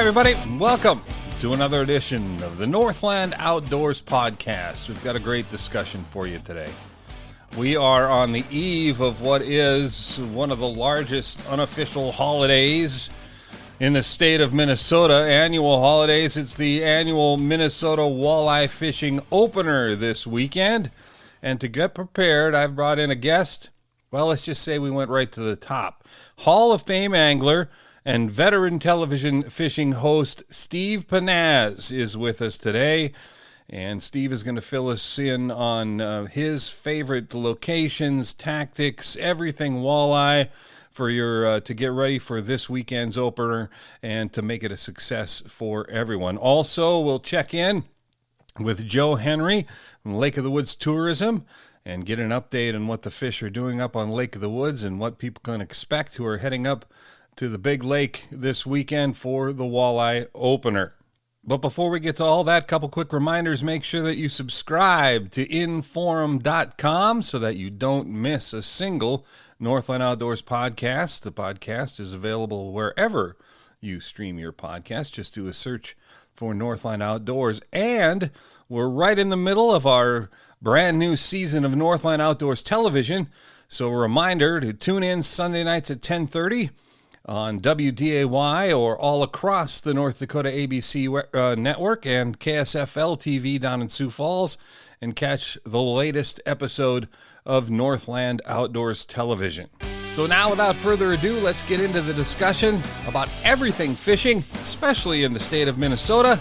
everybody. Welcome to another edition of the Northland Outdoors Podcast. We've got a great discussion for you today. We are on the eve of what is one of the largest unofficial holidays in the state of Minnesota. Annual holidays. It's the annual Minnesota Walleye Fishing Opener this weekend. And to get prepared, I've brought in a guest. Well, let's just say we went right to the top. Hall of Fame angler and veteran television fishing host Steve Pennaz is with us today. And Steve is going to fill us in on his favorite locations, tactics, everything walleye for your to get ready for this weekend's opener and to make it a success for everyone. Also, we'll check in with Joe Henry from Lake of the Woods Tourism and get an update on what the fish are doing up on Lake of the Woods and what people can expect who are heading up to the big lake this weekend for the walleye opener. But before we get to all that, couple quick reminders. Make sure that you subscribe to inforum.com so that you don't miss a single Northland Outdoors podcast. The podcast is available wherever you stream your podcast. Just do a search for Northland Outdoors. And we're right in the middle of our brand new season of Northland Outdoors television. So a reminder to tune in Sunday nights at 10:30 on WDAY or all across the North Dakota ABC network and KSFL TV down in Sioux Falls and catch the latest episode of Northland Outdoors Television. So now, without further ado, let's get into the discussion about everything fishing, especially in the state of Minnesota,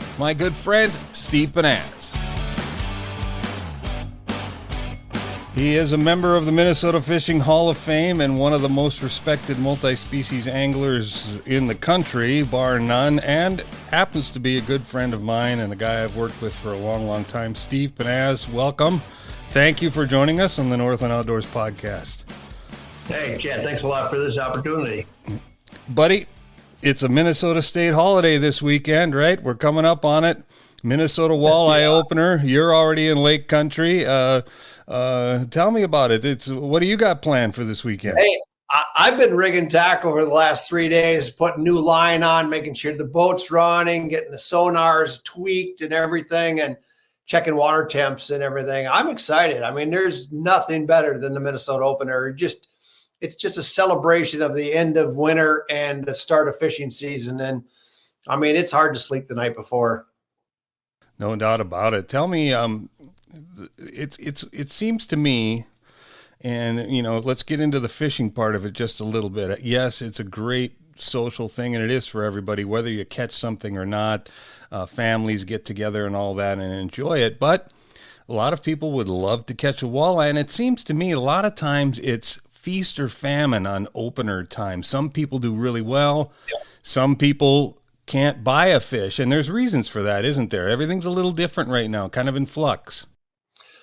with my good friend, Steve Pennaz. He is a member of the Minnesota Fishing Hall of Fame and one of the most respected multi-species anglers in the country, bar none, and happens to be a good friend of mine and a guy I've worked with for a long, long time. Steve Pennaz, welcome. Thank you for joining us on the Northland Outdoors Podcast. Hey, Chad, thanks a lot for this opportunity. Buddy, it's a Minnesota state holiday this weekend, right? We're coming up on it. Minnesota Walleye Opener. You're already in Lake Country. Tell me about it. What do you got planned for this weekend? Hey, I've been rigging tack over the last 3 days, putting new line on, making sure the boat's running, getting the sonars tweaked and everything, and checking water temps and everything. I'm excited. I mean, there's nothing better than the Minnesota Opener. It's just a celebration of the end of winter and the start of fishing season. And I mean, it's hard to sleep the night before. No doubt about it. Tell me, it seems to me, and let's get into the fishing part of it just a little bit. Yes, it's a great social thing, and it is for everybody, whether you catch something or not. Families get together and all that and enjoy it. But a lot of people would love to catch a walleye, and it seems to me a lot of times it's feast or famine on opener time. Some people do really well. Yeah. Some people can't buy a fish, and there's reasons for that, isn't there? Everything's a little different right now, kind of in flux.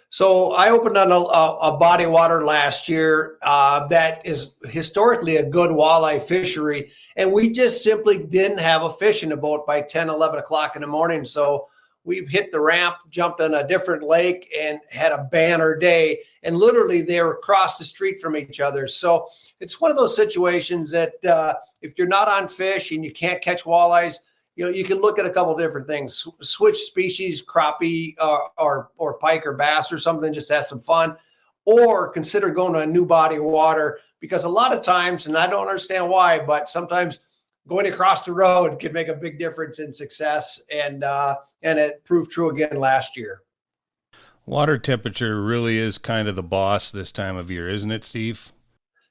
So I opened on a body water last year that is historically a good walleye fishery, and we just simply didn't have a fish in the boat by 10, 11 o'clock in the morning. So we hit the ramp, jumped on a different lake, and had a banner day, and literally they were across the street from each other. So it's one of those situations that if you're not on fish and you can't catch walleyes, you can look at a couple of different things. Switch species, crappie or pike or bass or something, just have some fun. Or consider going to a new body of water, because a lot of times, and I don't understand why, but sometimes going across the road can make a big difference in success. And it proved true again last year. Water temperature really is kind of the boss this time of year, isn't it, Steve?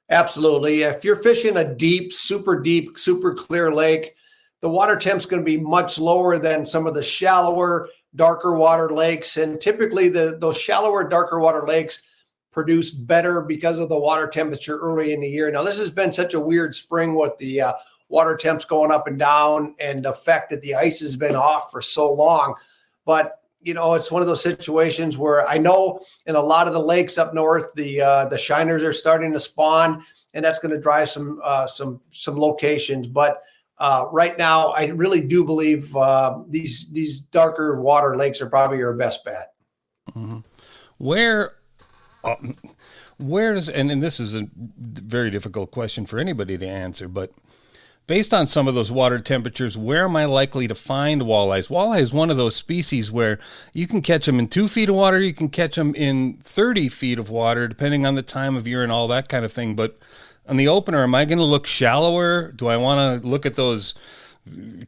Absolutely. If you're fishing a deep, super clear lake, the water temp's going to be much lower than some of the shallower, darker water lakes. And typically those shallower, darker water lakes produce better because of the water temperature early in the year. Now, this has been such a weird spring with the water temps going up and down, and the fact that the ice has been off for so long. But it's one of those situations where I know in a lot of the lakes up north, the shiners are starting to spawn, and that's going to drive some locations. But right now, I really do believe these darker water lakes are probably your best bet. Mm-hmm. Where does, and this is a very difficult question for anybody to answer, but based on some of those water temperatures, where am I likely to find walleyes? Walleye is one of those species where you can catch them in 2 feet of water, you can catch them in 30 feet of water, depending on the time of year and all that kind of thing. But on the opener, am I going to look shallower? Do I want to look at those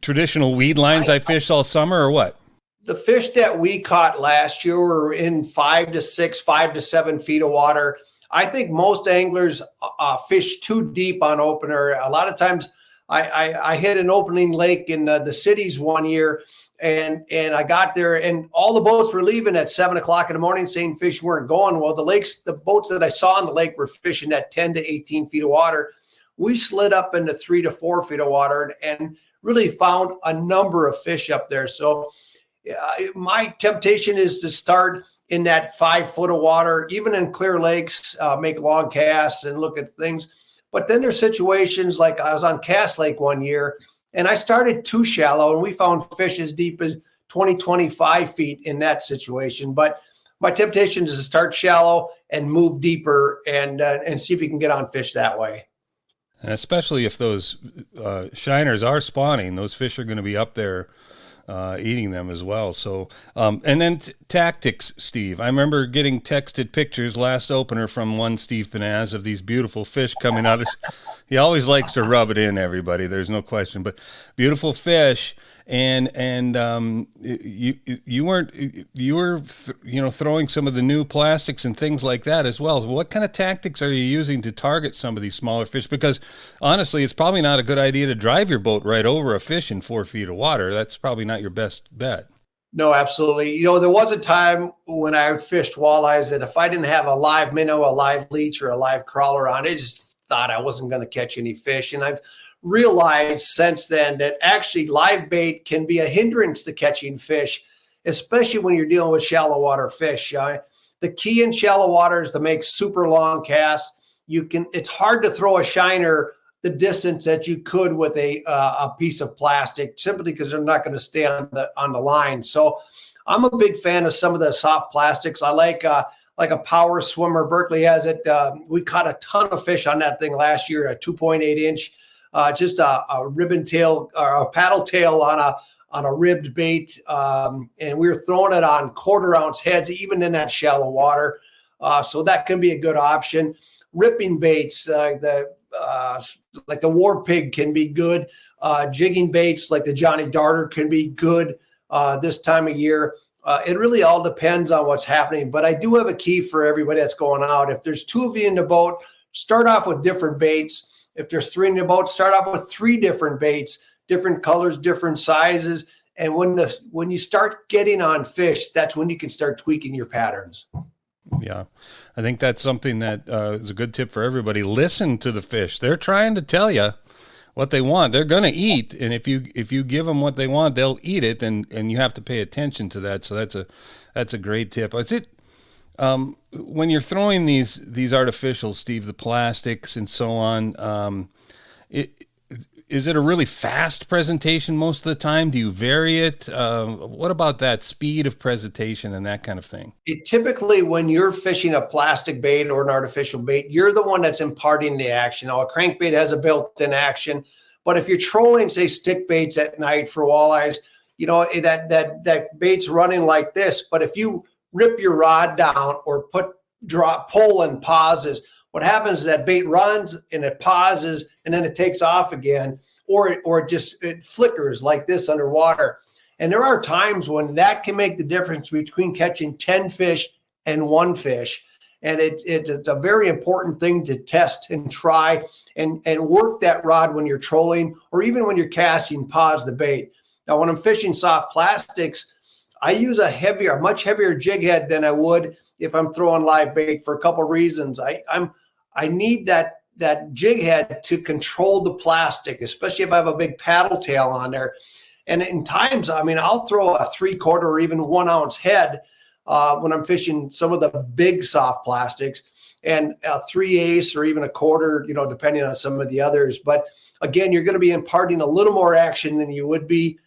traditional weed lines I fished all summer, or what? The fish that we caught last year were in 5 to 6, 5 to 7 feet of water. I think most anglers fish too deep on opener. A lot of times I hit an opening lake in the cities one year, and I got there and all the boats were leaving at 7 o'clock in the morning saying fish weren't going. Well, the boats that I saw in the lake were fishing at 10 to 18 feet of water. We slid up into 3 to 4 feet of water and really found a number of fish up there. So my temptation is to start in that 5 foot of water, even in clear lakes, make long casts and look at things. But then there's situations like I was on Cass Lake one year and I started too shallow and we found fish as deep as 20, 25 feet in that situation. But my temptation is to start shallow and move deeper and see if you can get on fish that way. And especially if those shiners are spawning, those fish are going to be up there eating them as well. So, and then tactics, Steve. I remember getting texted pictures last opener from one Steve Pennaz of these beautiful fish coming out. He always likes to rub it in, everybody. There's no question, but beautiful fish. And you were throwing some of the new plastics and things like that as well. What kind of tactics are you using to target some of these smaller fish? Because honestly, it's probably not a good idea to drive your boat right over a fish in 4 feet of water. That's probably not your best bet. No, absolutely. There was a time when I fished walleyes that if I didn't have a live minnow, a live leech, or a live crawler on, I just thought I wasn't going to catch any fish. And I've realized since then that actually live bait can be a hindrance to catching fish, especially when you're dealing with shallow water fish. The key in shallow water is to make super long casts. It's hard to throw a shiner the distance that you could with a piece of plastic, simply because they're not going to stay on the line. So I'm a big fan of some of the soft plastics. I like a power swimmer. Berkeley has it. We caught a ton of fish on that thing last year, a 2.8 inch. Just a ribbon tail or a paddle tail on a ribbed bait. And we were throwing it on 1/4 ounce heads, even in that shallow water. So that can be a good option. Ripping baits, like the war pig can be good. Jigging baits like the Johnny Darter can be good this time of year. It really all depends on what's happening. But I do have a key for everybody that's going out. If there's 2 of you in the boat, start off with different baits. If there's 3 in the boat, start off with 3 different baits, different colors, different sizes. And when you start getting on fish, that's when you can start tweaking your patterns. Yeah, I think that's something that is a good tip for everybody. Listen to the fish. They're trying to tell you what they want. They're going to eat, and if you give them what they want, they'll eat it, and you have to pay attention to that. So that's a great tip. Is it when you're throwing these artificials, Steve, the plastics and so on, is it a really fast presentation most of the time? Do you vary it? What about that speed of presentation and that kind of thing? Typically, when you're fishing a plastic bait or an artificial bait, you're the one that's imparting the action. Now, a crankbait has a built-in action, but if you're trolling, say, stick baits at night for walleyes, that bait's running like this. But if you rip your rod down or pull and pauses, what happens is that bait runs and it pauses and then it takes off again, or it flickers like this underwater. And there are times when that can make the difference between catching 10 fish and 1 fish. And it's a very important thing to test and try and work that rod when you're trolling, or even when you're casting, pause the bait. Now, when I'm fishing soft plastics, I use a much heavier jig head than I would if I'm throwing live bait for a couple of reasons. I need that jig head to control the plastic, especially if I have a big paddle tail on there. And in times, I'll throw a 3/4 or even 1 ounce head when I'm fishing some of the big soft plastics, and a 3/8 or even a 1/4, depending on some of the others. But again, you're going to be imparting a little more action than you would be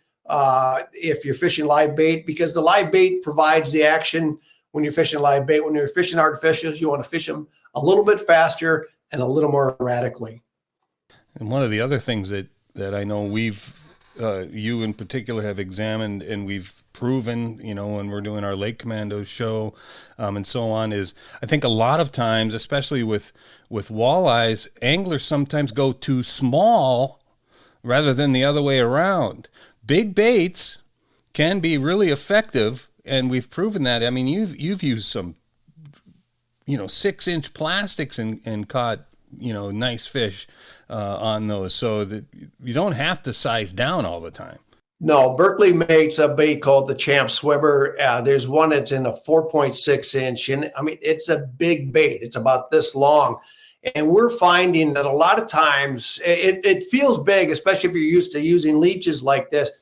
if you're fishing live bait, because the live bait provides the action when you're fishing live bait. When you're fishing artificials, you want to fish them a little bit faster and a little more erratically. And one of the other things that that I know you in particular have examined and we've proven, when we're doing our Lake Commando show, and so on, is I think a lot of times, especially with walleyes, anglers sometimes go too small rather than the other way around. Big baits can be really effective, and we've proven that. I mean, you've used some, 6-inch plastics and caught, nice fish on those, so that you don't have to size down all the time. No, Berkeley makes a bait called the Champ Swimmer. There's one that's in a 4.6 inch, and I mean, it's a big bait. It's about this long. And we're finding that a lot of times it feels big, especially if you're used to using leeches like this.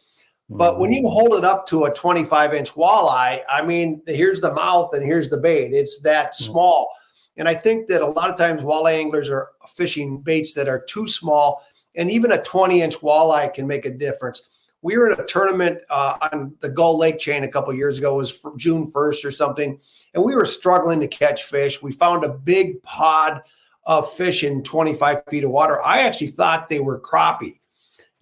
But when you hold it up to a 25-inch walleye, I mean, here's the mouth and here's the bait. It's that small. And I think that a lot of times walleye anglers are fishing baits that are too small, and even a 20-inch walleye can make a difference. We were at a tournament on the Gull Lake chain a couple of years ago. It was for June 1st or something, and we were struggling to catch fish. We found a big pod of fish in 25 feet of water. I actually thought they were crappie.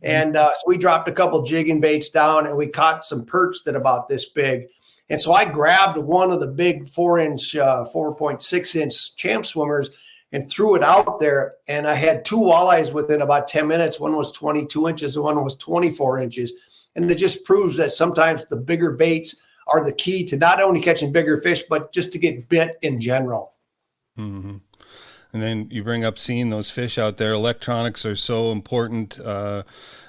And so we dropped a couple jigging baits down, and we caught some perch that about this big. And so I grabbed one of the big 4.6-inch Champ Swimmers and threw it out there. And I had two walleyes within about 10 minutes. One was 22 inches and one was 24 inches. And it just proves that sometimes the bigger baits are the key to not only catching bigger fish, but just to get bit in general. Mm-hmm. And then you bring up seeing those fish out there. Electronics are so important.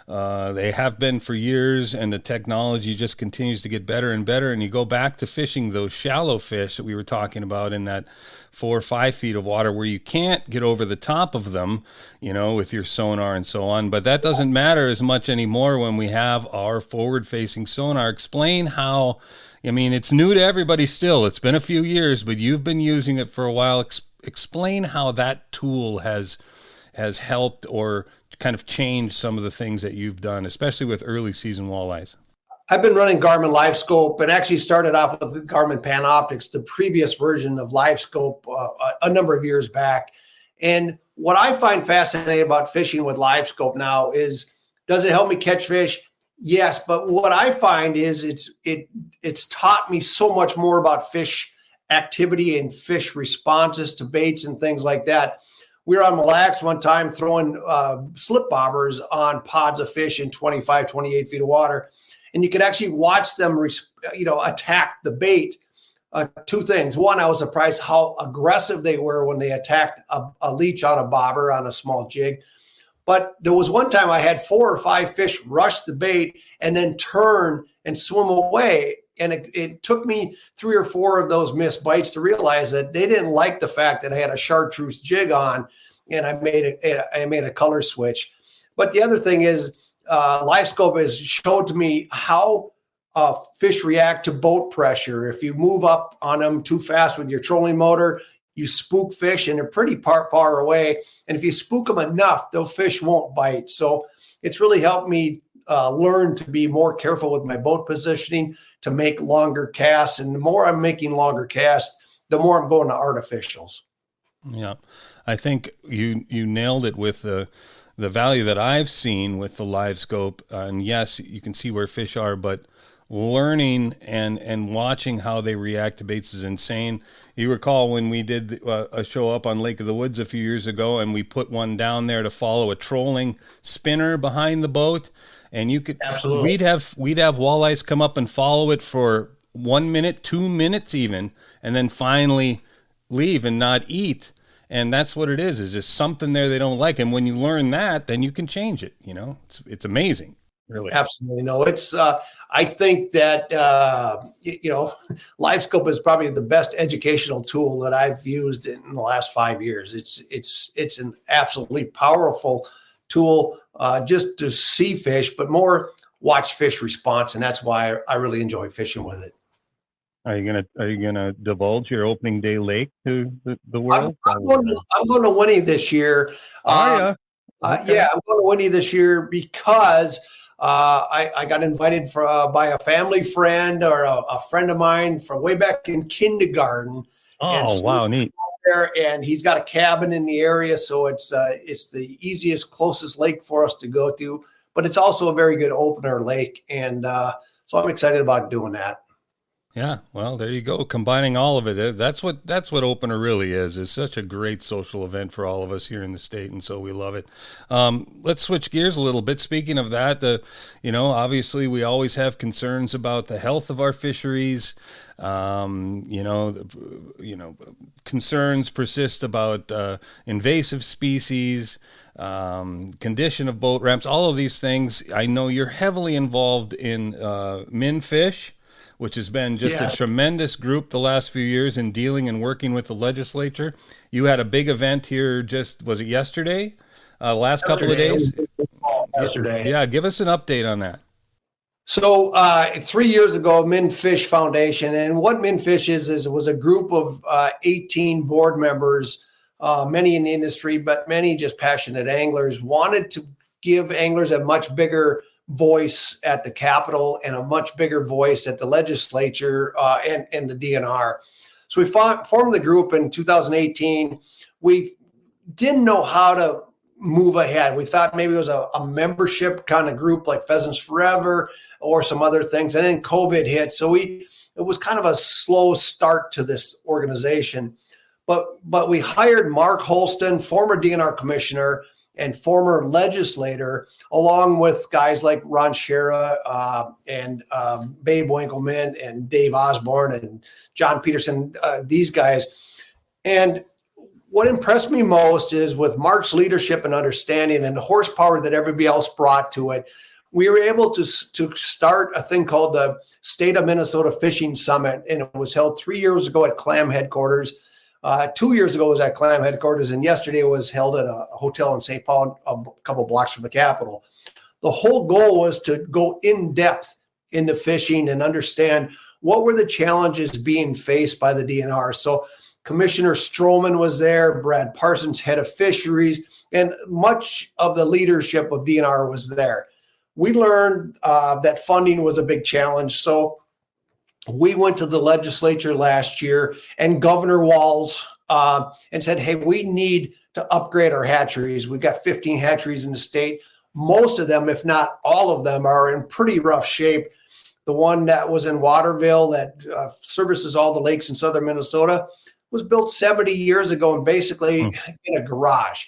They have been for years, and the technology just continues to get better and better. And you go back to fishing those shallow fish that we were talking about in that 4 or 5 feet of water where you can't get over the top of them, with your sonar and so on. But that doesn't matter as much anymore when we have our forward-facing sonar. Explain how. I mean, it's new to everybody still. It's been a few years, but you've been using it for a while. Explain how that tool has helped or kind of changed some of the things that you've done, especially with early season walleyes. I've been running Garmin LiveScope and actually started off with the Garmin Panoptics, the previous version of LiveScope, a number of years back. And what I find fascinating about fishing with LiveScope now is, does it help me catch fish? Yes, but what I find is it's taught me so much more about fish activity and fish responses to baits and things like that. We were on Mille Lacs one time throwing slip bobbers on pods of fish in 25, 28 feet of water. And you could actually watch them, attack the bait. Two things. One, I was surprised how aggressive they were when they attacked a leech on a bobber on a small jig. But there was one time I had 4 or 5 fish rush the bait and then turn and swim away. And it took me 3 or 4 of those missed bites to realize that they didn't like the fact that I had a chartreuse jig on, and I made a color switch. But the other thing is, LiveScope has showed to me how fish react to boat pressure. If you move up on them too fast with your trolling motor, you spook fish, and they're pretty far away. And if you spook them enough, those fish won't bite. So it's really helped me learn to be more careful with my boat positioning, to make longer casts. And the more I'm making longer casts, the more I'm going to artificials. Yeah, I think you nailed it with the value that I've seen with the LiveScope. And yes, you can see where fish are, but learning and watching how they react to baits is insane. You recall when we did a show up on Lake of the Woods a few years ago, and we put one down there to follow a trolling spinner behind the boat, and you could Absolutely. we'd have walleyes come up and follow it for 1 minute, 2 minutes even, and then finally leave and not eat. And that's what it is just something there they don't like. And when you learn that, then you can change it. It's amazing. Really. Absolutely. No, it's, I think that, LiveScope is probably the best educational tool that I've used in the last 5 years. It's an absolutely powerful tool, just to see fish, but more watch fish response. And that's why I really enjoy fishing with it. Are you gonna divulge your opening day lake to the world? I'm going to Winnie this year. Okay. Yeah, I'm going to Winnie this year because I got invited by a family friend or a friend of mine from way back in kindergarten. Oh, wow, neat. there, and he's got a cabin in the area, so it's the easiest, closest lake for us to go to. But it's also a very good opener lake, and so I'm excited about doing that. Yeah, well, there you go. Combining all of it. That's what Opener really is. It's such a great social event for all of us here in the state, and so we love it. Let's switch gears a little bit. Speaking of that, obviously we always have concerns about the health of our fisheries. Concerns persist about invasive species, condition of boat ramps, all of these things. I know you're heavily involved in MnFish, which has been just a tremendous group the last few years in dealing and working with the legislature. You had a big event here was it yesterday? Last couple of days? Yesterday. Yeah, give us an update on that. So 3 years ago, MnFish Foundation, and what MnFish is it was a group of 18 board members, many in the industry, but many just passionate anglers, wanted to give anglers a much bigger voice at the Capitol and a much bigger voice at the legislature and the DNR. So we formed the group in 2018. We didn't know how to move ahead. We thought maybe it was a membership kind of group like Pheasants Forever or some other things. And then COVID hit. So it was kind of a slow start to this organization. But we hired Mark Holston, former DNR commissioner and former legislator, along with guys like Ron Schera and Babe Winkleman and Dave Osborne and John Peterson, these guys. And what impressed me most is with Mark's leadership and understanding and the horsepower that everybody else brought to it, we were able to start a thing called the State of Minnesota Fishing Summit. And it was held 3 years ago at Clam headquarters. 2 years ago was at Clam headquarters, and yesterday was held at a hotel in St. Paul, a couple blocks from the Capitol. The whole goal was to go in depth into fishing and understand what were the challenges being faced by the DNR. So Commissioner Stroman was there, Brad Parsons, head of fisheries, and much of the leadership of DNR was there. We learned that funding was a big challenge. So we went to the legislature last year and Governor Walz and said, hey, we need to upgrade our hatcheries. We've got 15 hatcheries in the state. Most of them, if not all of them, are in pretty rough shape. The one that was in Waterville that services all the lakes in southern Minnesota was built 70 years ago and basically in a garage.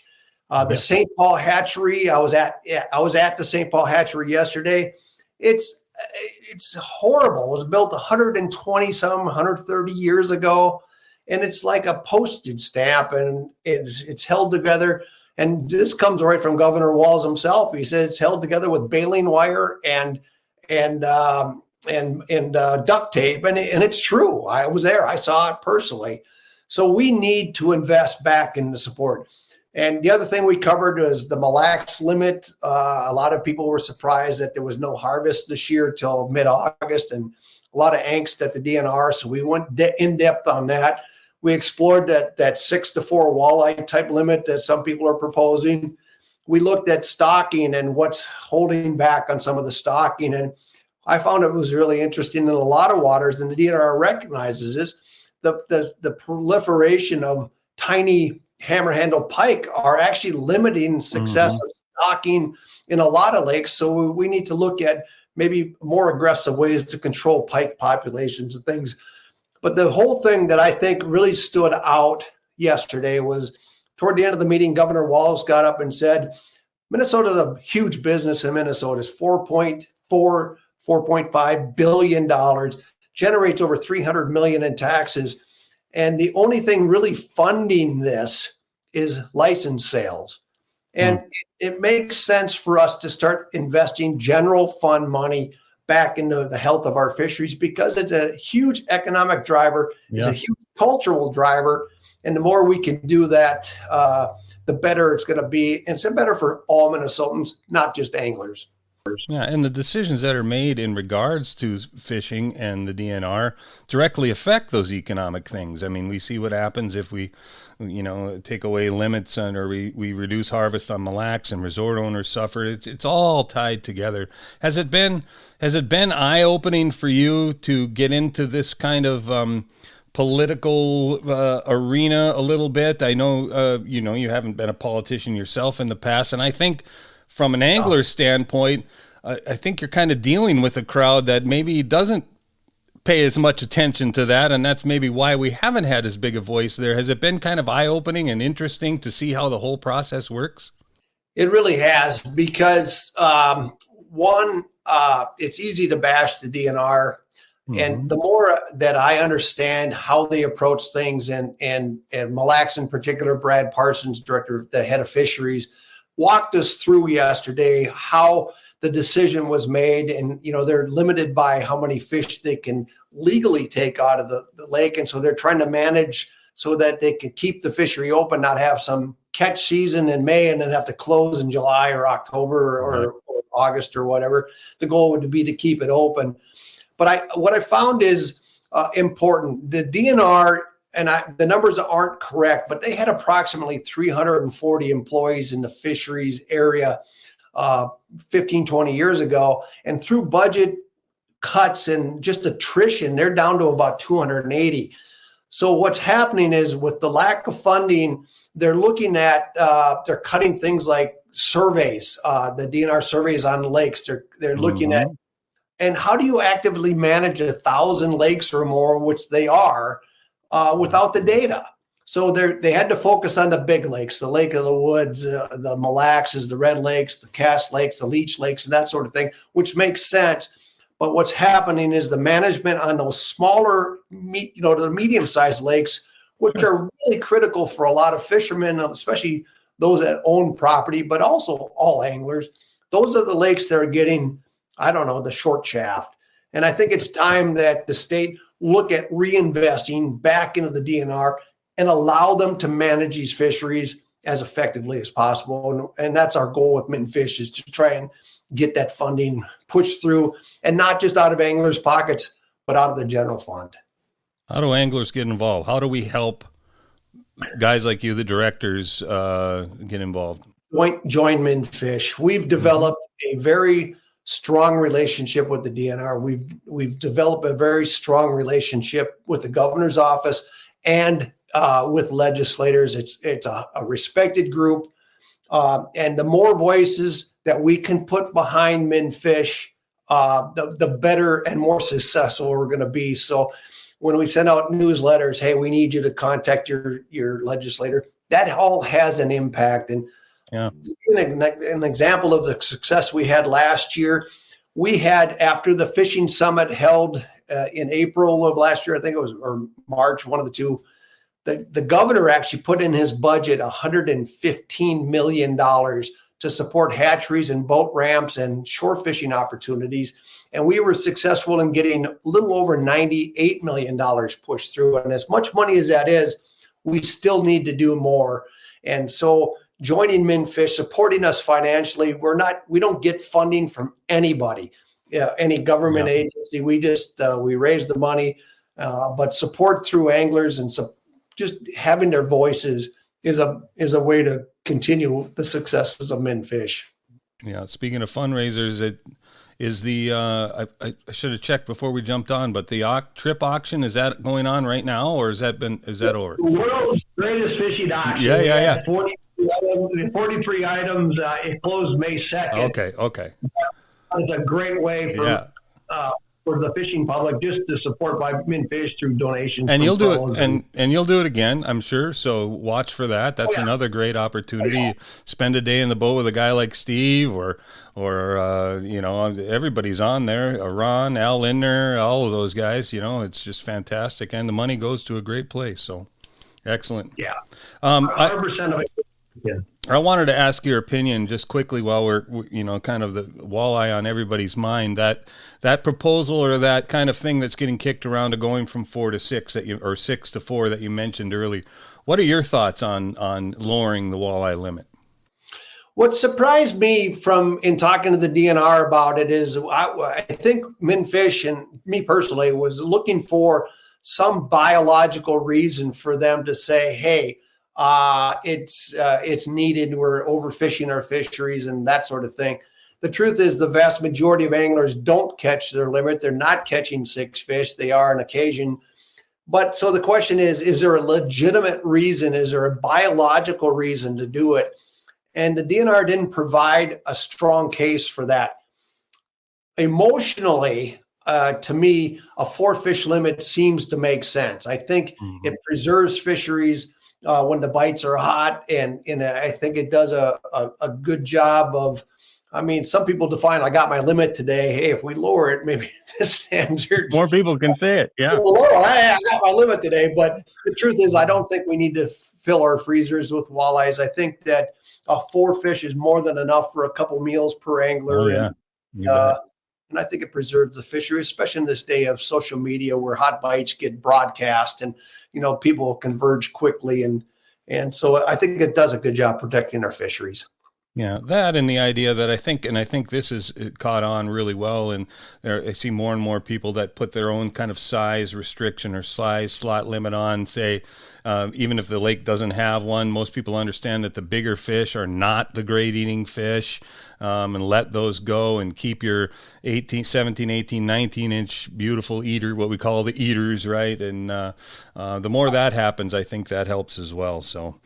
The St. Paul hatchery, I was at the St. Paul hatchery yesterday. It's horrible. It was built 130 years ago, and it's like a postage stamp, and it's held together. And this comes right from Governor Walz himself. He said it's held together with baling wire and duct tape, and it's true. I was there. I saw it personally. So we need to invest back in the support. And the other thing we covered was the Mille Lacs limit. A lot of people were surprised that there was no harvest this year till mid-August, and a lot of angst at the DNR. So we went in depth on that. We explored that 6 to 4 walleye type limit that some people are proposing. We looked at stocking and what's holding back on some of the stocking. And I found it was really interesting in a lot of waters, and the DNR recognizes this, the proliferation of tiny hammer-handled pike are actually limiting success of stocking in a lot of lakes. So we need to look at maybe more aggressive ways to control pike populations and things. But the whole thing that I think really stood out yesterday was toward the end of the meeting, Governor Walz got up and said, Minnesota's a huge business in Minnesota. It's $4.5 billion, generates over $300 million in taxes. And the only thing really funding this is license sales. And it makes sense for us to start investing general fund money back into the health of our fisheries because it's a huge economic driver, it's a huge cultural driver. And the more we can do that, the better it's going to be. And it's better for all Minnesotans, not just anglers. Yeah, and the decisions that are made in regards to fishing and the DNR directly affect those economic things. I mean, we see what happens if we, take away limits or we reduce harvest on Mille Lacs and resort owners suffer. It's all tied together. Has it been eye-opening for you to get into this kind of political arena a little bit. I know, you haven't been a politician yourself in the past, and I think from an angler standpoint, I think you're kind of dealing with a crowd that maybe doesn't pay as much attention to that, and that's maybe why we haven't had as big a voice there. Has it been kind of eye-opening and interesting to see how the whole process works? It really has, because it's easy to bash the DNR. And the more that I understand how they approach things, and Mille Lacs in particular, Brad Parsons, the head of fisheries, walked us through yesterday how the decision was made. And, they're limited by how many fish they can legally take out of the lake. And so they're trying to manage so that they can keep the fishery open, not have some catch season in May and then have to close in July or October or August or whatever. The goal would be to keep it open. But what I found is important. The DNR, and the numbers aren't correct, but they had approximately 340 employees in the fisheries area 15, 20 years ago. And through budget cuts and just attrition, they're down to about 280. So what's happening is, with the lack of funding, they're looking at, they're cutting things like surveys, the DNR surveys on lakes. They're looking at, and how do you actively manage 1,000 lakes or more, which they are, without the data? So they had to focus on the big lakes, the Lake of the Woods, the Mille Lacs, the Red Lakes, the Cass Lakes, the Leech Lakes, and that sort of thing, which makes sense. But what's happening is the management on those smaller, the medium-sized lakes, which are really critical for a lot of fishermen, especially those that own property, but also all anglers. Those are the lakes that are getting, the short shaft. And I think it's time that the state look at reinvesting back into the DNR and allow them to manage these fisheries as effectively as possible. And that's our goal with Mint Fish, is to try and get that funding pushed through, and not just out of anglers' pockets, but out of the general fund. How do anglers get involved? How do we help guys like you, the directors, get involved? Join Mint Fish. We've developed a very strong relationship with the DNR. We've developed a very strong relationship with the governor's office and with legislators. It's a respected group. And the more voices that we can put behind Mint Fish, the better and more successful we're going to be. So when we send out newsletters, hey, we need you to contact your legislator, that all has an impact. And an example of the success we had last year, we had, after the fishing summit held in April of last year, I think it was, or March, one of the two, the governor actually put in his budget $115 million to support hatcheries and boat ramps and shore fishing opportunities. And we were successful in getting a little over $98 million pushed through. And as much money as that is, we still need to do more. And so joining Mint Fish, supporting us financially, we don't get funding from anybody, any government agency. We just, we raise the money, but support through anglers and just having their voices is a way to continue the successes of Mint Fish. Yeah. Speaking of fundraisers, it is I should have checked before we jumped on, but the trip auction, is that going on right now, or is that over? The world's greatest fishing auction. Yeah. 43 items. It closed May 2nd. Okay. It's a great way for the fishing public just to support by Mint Fish through donations. And you'll do it, and you'll do it again, I'm sure. So watch for that. That's another great opportunity. Spend a day in the boat with a guy like Steve, or everybody's on there. Ron, Al Lindner, all of those guys. It's just fantastic, and the money goes to a great place. So excellent. Yeah. 100% of it. Yeah. I wanted to ask your opinion just quickly while we're, kind of the walleye on everybody's mind, that proposal or that kind of thing that's getting kicked around to going from 4 to 6 or 6 to 4 that you mentioned earlier. What are your thoughts on lowering the walleye limit? What surprised me in talking to the DNR about it is I think Mint Fish, and me personally, was looking for some biological reason for them to say, hey, it's needed. We're overfishing our fisheries and that sort of thing. The truth is, the vast majority of anglers don't catch their limit. They're not catching 6 fish. They are on occasion But so the question is there a legitimate reason? Is there a biological reason to do it? And the DNR didn't provide a strong case for that. Emotionally, to me, a 4-fish limit seems to make sense. I think it preserves fisheries when the bites are hot, and I think it does a good job of. I mean, some people define, I got my limit today. Hey, if we lower it, maybe the standards. More people can say it. Yeah. I got my limit today. But the truth is, I don't think we need to fill our freezers with walleyes. I think that 4 fish is more than enough for a couple meals per angler. Oh, yeah. And I think it preserves the fishery, especially in this day of social media where hot bites get broadcast and, people converge quickly. And so I think it does a good job protecting our fisheries. Yeah, that and the idea that I think this is caught on really well, and I see more and more people that put their own kind of size restriction or size slot limit on, say, even if the lake doesn't have one, most people understand that the bigger fish are not the great eating fish, and let those go and keep your 18, 17, 18, 19-inch beautiful eater, what we call the eaters, right? And the more that happens, I think that helps as well, so...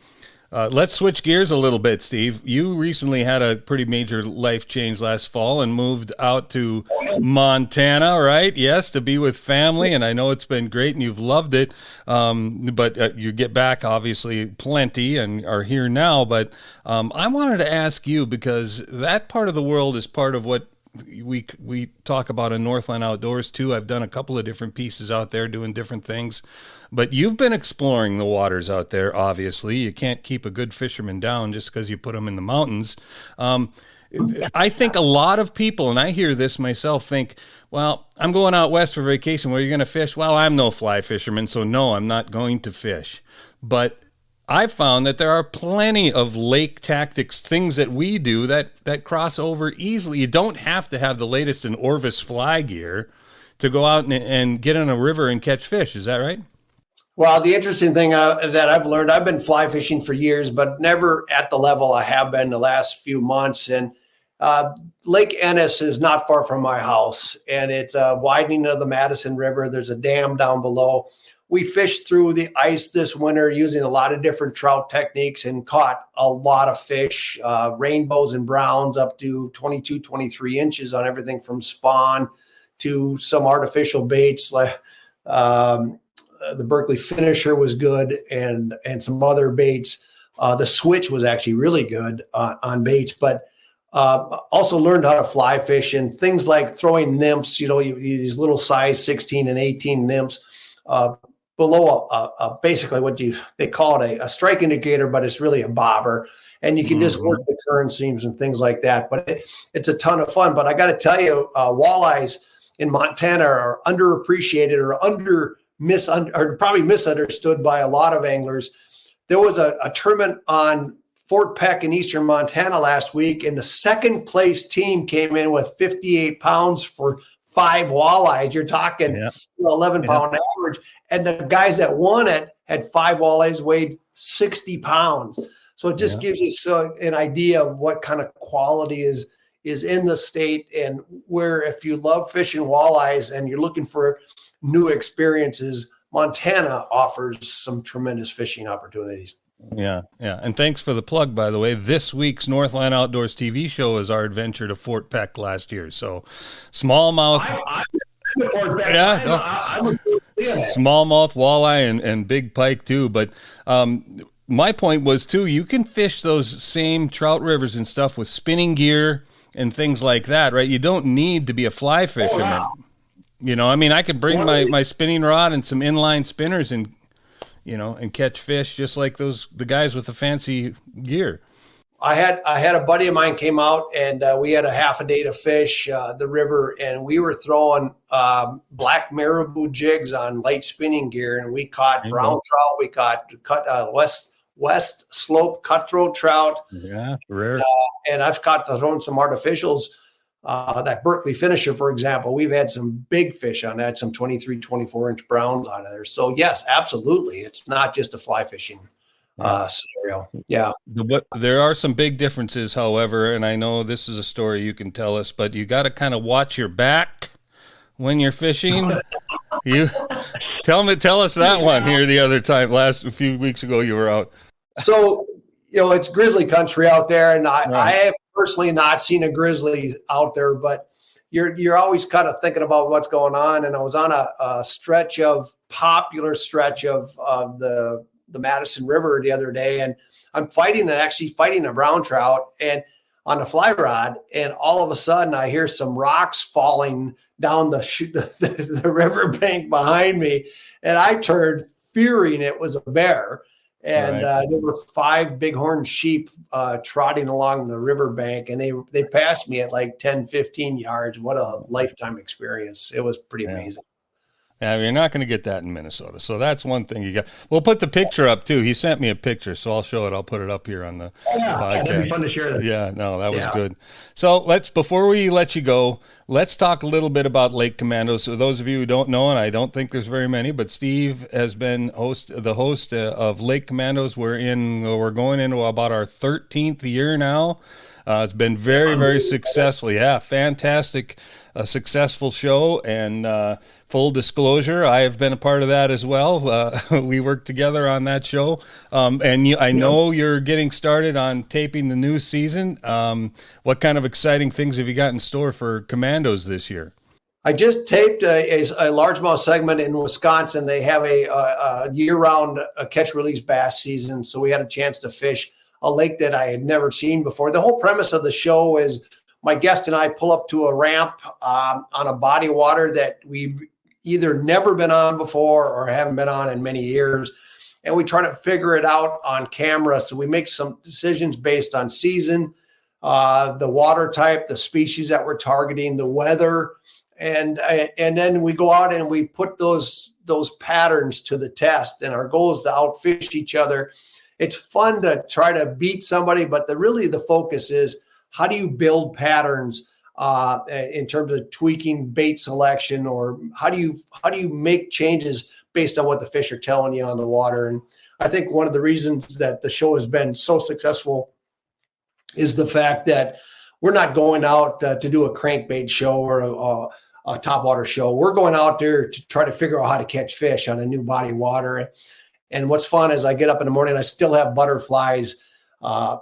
let's switch gears a little bit, Steve. You recently had a pretty major life change last fall and moved out to Montana, right? Yes, to be with family, and I know it's been great and you've loved it. But you get back, obviously, plenty and are here now. But I wanted to ask you, because that part of the world is part of what we talk about in Northland Outdoors too. I've done a couple of different pieces out there doing different things, but you've been exploring the waters out there. Obviously, you can't keep a good fisherman down just because you put them in the mountains. I think a lot of people, and I hear this myself, think, well, I'm going out west for vacation. Where are you going to fish? Well, I'm no fly fisherman, so no, I'm not going to fish. But I've found that there are plenty of lake tactics, things that we do that cross over easily. You don't have to have the latest in Orvis fly gear to go out and get in a river and catch fish. Is that right? Well, the interesting thing that I've learned, I've been fly fishing for years, but never at the level I have been the last few months. And Lake Ennis is not far from my house, and it's a widening of the Madison River. There's a dam down below. We fished through the ice this winter using a lot of different trout techniques and caught a lot of fish, rainbows and browns up to 22, 23 inches on everything from spawn to some artificial baits. Like the Berkeley Finisher was good, and some other baits. The Switch was actually really good on baits, but also learned how to fly fish and things like throwing nymphs, these little size 16 and 18 nymphs, below basically what they call it a strike indicator, but it's really a bobber, and you can just work the current seams and things like that. But it's a ton of fun. But I got to tell you, walleyes in Montana are underappreciated or probably misunderstood by a lot of anglers. There was a tournament on Fort Peck in eastern Montana last week, and the second place team came in with 58 pounds for 5 walleyes. You're talking 11-pound average. And the guys that won it had 5 walleyes, weighed 60 pounds. So it just gives you an idea of what kind of quality is in the state, and where if you love fishing walleyes and you're looking for new experiences, Montana offers some tremendous fishing opportunities. Yeah. And thanks for the plug, by the way. This week's Northland Outdoors TV show is our adventure to Fort Peck last year. So smallmouth. Smallmouth, walleye, and big pike too. But my point was too, you can fish those same trout rivers and stuff with spinning gear and things like that, right? You don't need to be a fly fisherman. I could bring my spinning rod and some inline spinners and catch fish just like the guys with the fancy gear. I had a buddy of mine came out, and we had a half a day to fish the river, and we were throwing black marabou jigs on light spinning gear, and we caught brown trout. We caught west slope cutthroat trout. Yeah, rare. And I've caught thrown some artificials. That Berkeley Finisher, for example, we've had some big fish on that, some 23, 24-inch browns out of there. So yes, absolutely. It's not just a fly fishing scenario. Yeah. There are some big differences, however, and I know this is a story you can tell us, but you got to kind of watch your back when you're fishing? You tell us that one here the other time. A few weeks ago, you were out. So, it's grizzly country out there, and I have personally not seen a grizzly out there, but you're always kind of thinking about what's going on. And I was on a popular stretch of the Madison River the other day, and I'm fighting a brown trout and on the fly rod, and all of a sudden I hear some rocks falling down the riverbank behind me, and I turned fearing it was a bear. And there were 5 bighorn sheep trotting along the riverbank, and they passed me at like 10, 15 yards. What a lifetime experience. It was pretty amazing. Yeah, you're not going to get that in Minnesota. So that's one thing you got. We'll put the picture up too. He sent me a picture, so I'll show it. I'll put it up here on the podcast. That'd be fun to share that. Yeah, no, that was good. So before we let you go, let's talk a little bit about Lake Commandos. So those of you who don't know, and I don't think there's very many, but Steve has been the host of Lake Commandos. We're going into about our 13th year now. It's been very, very successful. Yeah, fantastic, successful show. And full disclosure, I have been a part of that as well. We worked together on that show. I know you're getting started on taping the new season. What kind of exciting things have you got in store for Commandos this year? I just taped a largemouth segment in Wisconsin. They have a year-round catch-release bass season, so we had a chance to fish a lake that I had never seen before. The whole premise of the show is my guest and I pull up to a ramp on a body of water that we've either never been on before or haven't been on in many years. And we try to figure it out on camera. So we make some decisions based on season, the water type, the species that we're targeting, the weather. And then we go out and we put those patterns to the test. And our goal is to outfish each other. It's fun to try to beat somebody, but the focus is how do you build patterns in terms of tweaking bait selection, or how do you make changes based on what the fish are telling you on the water? And I think one of the reasons that the show has been so successful is the fact that we're not going out to do a crankbait show or a topwater show. We're going out there to try to figure out how to catch fish on a new body of water. And what's fun is I get up in the morning, I still have butterflies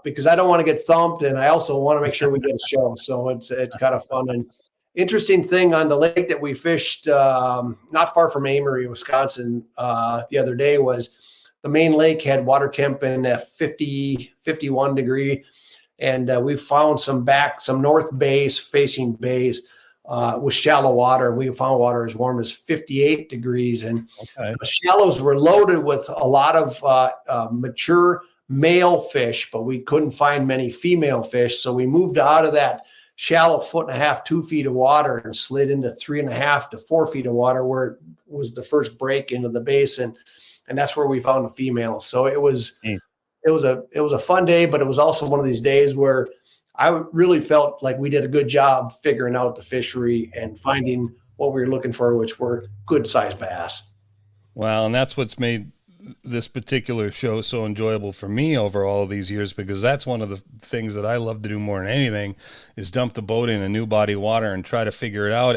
because I don't want to get thumped, and I also want to make sure we get a show. So it's kind of fun. And interesting thing on the lake that we fished not far from Amory, Wisconsin, the other day was the main lake had water temp in 51 degree, and we found some north bays facing bays with shallow water. We found water as warm as 58 degrees, and the shallows were loaded with a lot of mature male fish, but we couldn't find many female fish. So we moved out of that shallow 1.5 to 2 feet of water and slid into 3.5 to 4 feet of water, where it was the first break into the basin, and that's where we found the female. So it was a fun day, but it was also one of these days where I really felt like we did a good job figuring out the fishery and finding what we were looking for, which were good sized bass. Well, and that's what's made this particular show so enjoyable for me over all these years, because that's one of the things that I love to do more than anything is dump the boat in a new body of water and try to figure it out.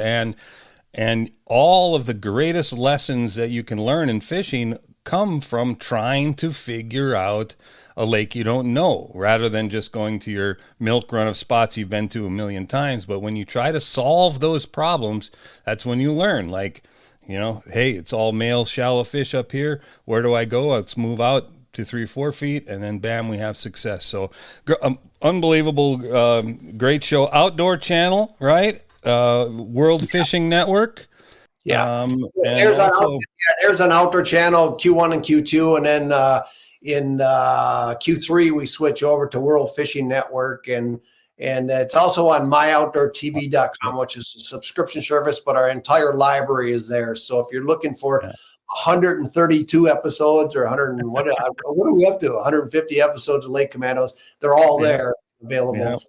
And all of the greatest lessons that you can learn in fishing come from trying to figure out a lake you don't know, rather than just going to your milk run of spots you've been to a million times. But when you try to solve those problems, that's when you learn, like, hey, it's all male shallow fish up here. Where do I go? Let's move out to 3-4 feet, and then bam, we have success. So unbelievable, great show. Outdoor channel, right? World Fishing Network. Yeah. There's an outdoor channel, Q1 and Q2. And then in Q3, we switch over to World Fishing Network. And it's also on myoutdoortv.com, which is a subscription service, but our entire library is there. So if you're looking for 132 episodes or 100 and what are we up to? 150 episodes of Lake Commandos. They're all there available,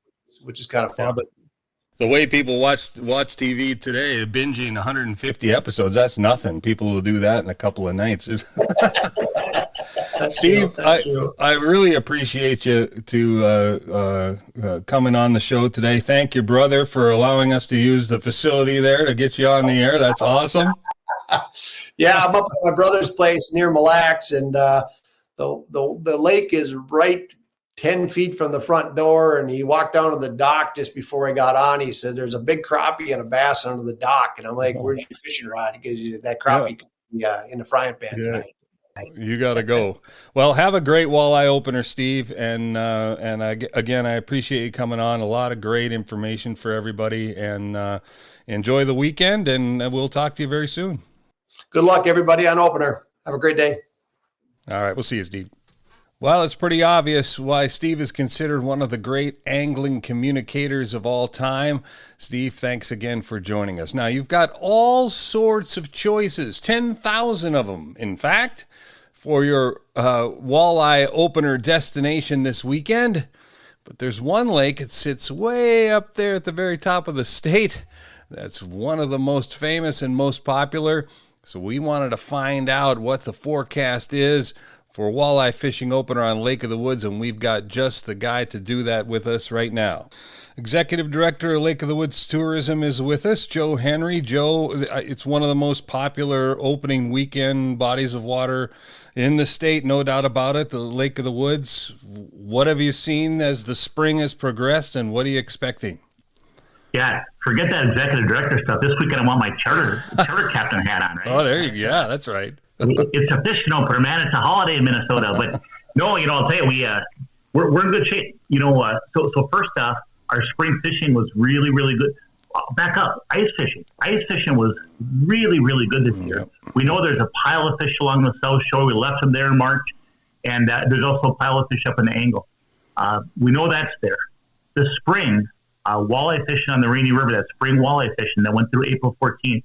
which is kind of fun. But the way people watch TV today, binging 150 episodes, that's nothing. People will do that in a couple of nights. Steve, Thank you. I really appreciate you to coming on the show today. Thank your brother for allowing us to use the facility there to get you on the air. That's awesome. Yeah, I'm up at my brother's place near Mille Lacs, and the lake is right 10 feet from the front door. And he walked down to the dock just before I got on. He said, "There's a big crappie and a bass under the dock." And I'm like, "Where's your fishing rod?" Because that crappie could be in the frying pan tonight. You got to go. Well, have a great walleye opener, Steve. And again, I appreciate you coming on. A lot of great information for everybody. And enjoy the weekend. And we'll talk to you very soon. Good luck, everybody, on opener. Have a great day. All right. We'll see you, Steve. Well, it's pretty obvious why Steve is considered one of the great angling communicators of all time. Steve, thanks again for joining us. Now, you've got all sorts of choices, 10,000 of them, in fact, for your walleye opener destination this weekend. But there's one lake that sits way up there at the very top of the state. That's one of the most famous and most popular. So we wanted to find out what the forecast is for walleye fishing opener on Lake of the Woods, and we've got just the guy to do that with us right now. Executive Director of Lake of the Woods Tourism is with us, Joe Henry. Joe, it's one of the most popular opening weekend bodies of water in the state, no doubt about it, the Lake of the Woods. What have you seen as the spring has progressed, and what are you expecting? Yeah, forget that executive director stuff. This weekend I want my charter captain hat on, right? Oh, there you go. Yeah, that's right. It's a fishing opener, man. It's a holiday in Minnesota. But no, I'll tell you, we're in good shape. So first off, our spring fishing was really, really good. Back up, ice fishing. Ice fishing was really, really good this year. Yep. We know there's a pile of fish along the South Shore. We left them there in March, and there's also a pile of fish up in the Angle. We know that's there. The spring walleye fishing on the Rainy River, that spring walleye fishing that went through April 14th,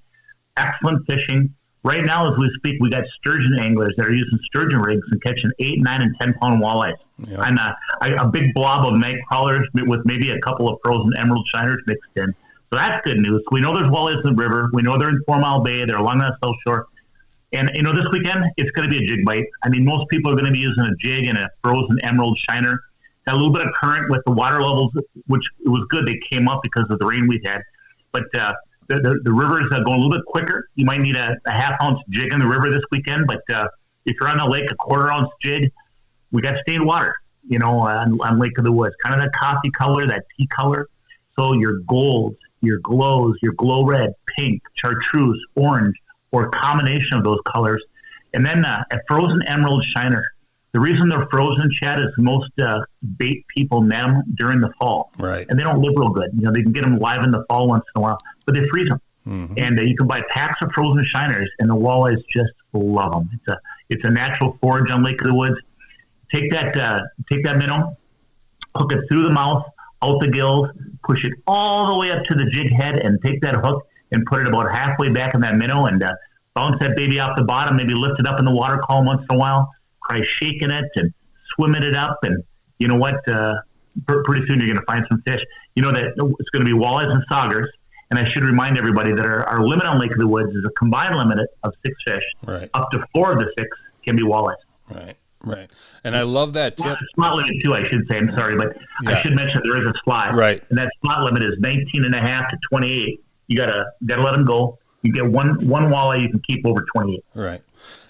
excellent fishing. Right now, as we speak, we got sturgeon anglers that are using sturgeon rigs and catching 8, 9, and 10-pound walleyes. Yep. And a big blob of night crawlers with maybe a couple of frozen emerald shiners mixed in. So that's good news. We know there's walleyes in the river. We know they're in 4 Mile Bay. They're along that South Shore. And, this weekend, it's going to be a jig bite. I mean, most people are going to be using a jig and a frozen emerald shiner. Got a little bit of current with the water levels, which it was good. They came up because of the rain we've had. But the river is going a little bit quicker. You might need a half-ounce jig in the river this weekend. But if you're on the lake, a quarter-ounce jig, we got stained water, on Lake of the Woods. Kind of that coffee color, that tea color. So your golds, your glows, your glow red, pink, chartreuse, orange, or a combination of those colors. And then a frozen emerald shiner. The reason they're frozen, Chad, is most bait people net them during the fall. Right. And they don't live real good. They can get them live in the fall once in a while, but they freeze them. Mm-hmm. And you can buy packs of frozen shiners, and the walleyes just love them. It's a natural forage on Lake of the Woods. Take that minnow, hook it through the mouth, out the gills, push it all the way up to the jig head, and take that hook and put it about halfway back in that minnow, and bounce that baby off the bottom, maybe lift it up in the water column once in a while, try shaking it and swimming it up, and you know what? Pretty soon you're going to find some fish. That it's going to be walleyes and saugers. And I should remind everybody that our limit on Lake of the Woods is a combined limit of 6 fish. Right. Up to 4 of the 6 can be walleyes. Right. And I love that tip. Slot limit too, I should say. I'm sorry, but I should mention there is a slot. Right. And that slot limit is 19.5 to 28. You gotta let them go. You get one walleye you can keep over 28. Right.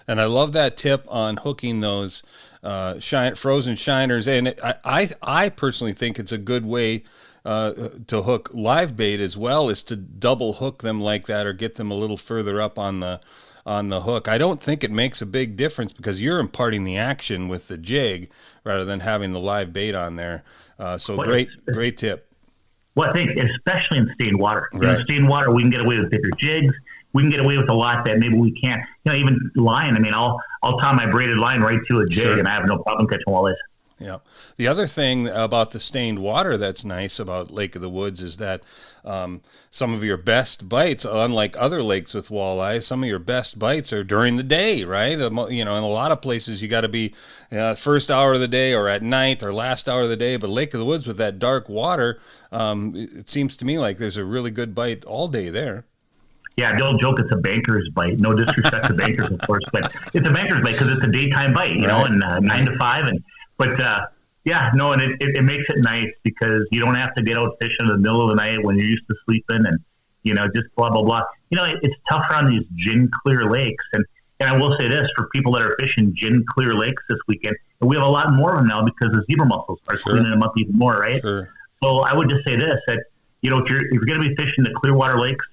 And I love that tip on hooking those frozen shiners. And I personally think it's a good way to hook live bait as well, is to double hook them like that, or get them a little further up on the hook. I don't think it makes a big difference because you're imparting the action with the jig rather than having the live bait on there. Great tip. Well, I think especially in stained water. Right. In stained water, we can get away with bigger jigs. We can get away with a lot that maybe we can't. Even line. I mean, I'll tie my braided line right to a jig, sure, and I have no problem catching walleyes. Yeah. The other thing about the stained water that's nice about Lake of the Woods is that some of your best bites, unlike other lakes with walleye, some of your best bites are during the day, right? In a lot of places you got to be first hour of the day or at night or last hour of the day. But Lake of the Woods with that dark water, it seems to me like there's a really good bite all day there. Yeah, the old joke, it's a banker's bite. No disrespect to bankers, of course, but it's a banker's bite because it's a daytime bite, you know, and 9 to 5. And it makes it nice because you don't have to get out fishing in the middle of the night when you're used to sleeping and, you know, just blah, blah, blah. You know, it's tougher on these gin clear lakes. And I will say this, for people that are fishing gin clear lakes this weekend, and we have a lot more of them now because the zebra mussels are cleaning them up even more, right? Sure. So I would just say this, that, you know, if you're going to be fishing the clear water lakes,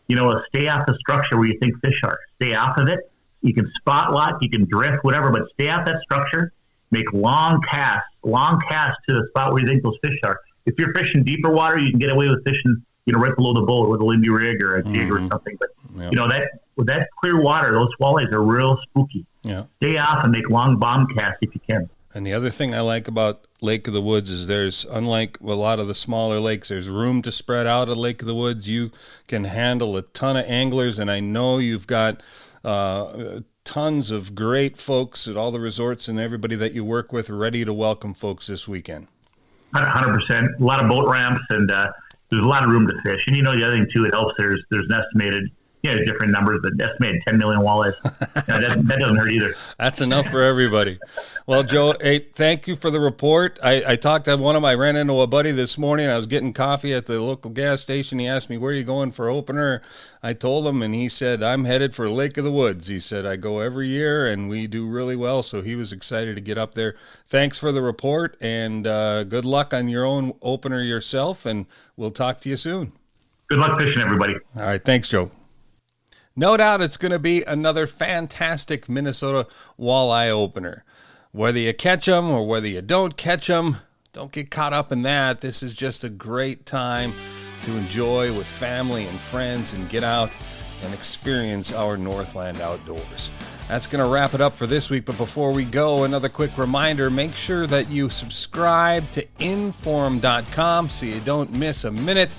you know, stay off the structure where you think fish are. Stay off of it. You can spot lock, you can drift, whatever, but stay off that structure. Make long casts to the spot where you think those fish are. If you're fishing deeper water, you can get away with fishing, you know, right below the boat with a Lindy rig or a jig or something. But, you know, with that clear water, those walleyes are real spooky. Yeah. Stay off and make long bomb casts if you can. And the other thing I like about Lake of the Woods is there's, unlike a lot of the smaller lakes, there's room to spread out at Lake of the Woods. You can handle a ton of anglers, and I know you've got tons of great folks at all the resorts and everybody that you work with ready to welcome folks this weekend. 100%. A lot of boat ramps, and there's a lot of room to fish. And, you know, the other thing, too, it helps. There's an estimated, different numbers, but estimated 10 million walleyes. That doesn't hurt either. That's enough for everybody. Well, Joe, hey, thank you for the report. I talked to I ran into a buddy this morning. I was getting coffee at the local gas station. He asked me, where are you going for opener? I told him, and he said, I'm headed for Lake of the Woods. He said, I go every year, and we do really well. So he was excited to get up there. Thanks for the report, and good luck on your own opener yourself, and we'll talk to you soon. Good luck fishing, everybody. All right. Thanks, Joe. No doubt it's going to be another fantastic Minnesota walleye opener. Whether you catch them or whether you don't catch them, don't get caught up in that. This is just a great time to enjoy with family and friends and get out and experience our Northland Outdoors. That's going to wrap it up for this week. But before we go, another quick reminder, make sure that you subscribe to inform.com so you don't miss a minute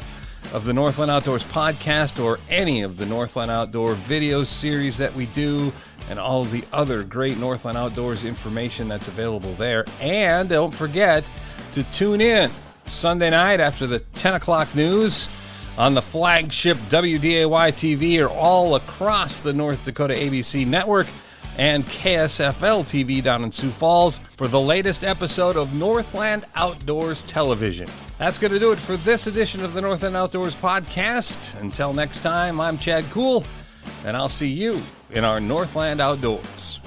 of the Northland Outdoors podcast or any of the Northland Outdoor video series that we do and all of the other great Northland Outdoors information that's available there. And don't forget to tune in Sunday night after the 10 o'clock news on the flagship WDAY TV or all across the North Dakota ABC network and KSFL TV down in Sioux Falls for the latest episode of Northland Outdoors Television. That's going to do it for this edition of the Northland Outdoors Podcast. Until next time, I'm Chad Koel, and I'll see you in our Northland Outdoors.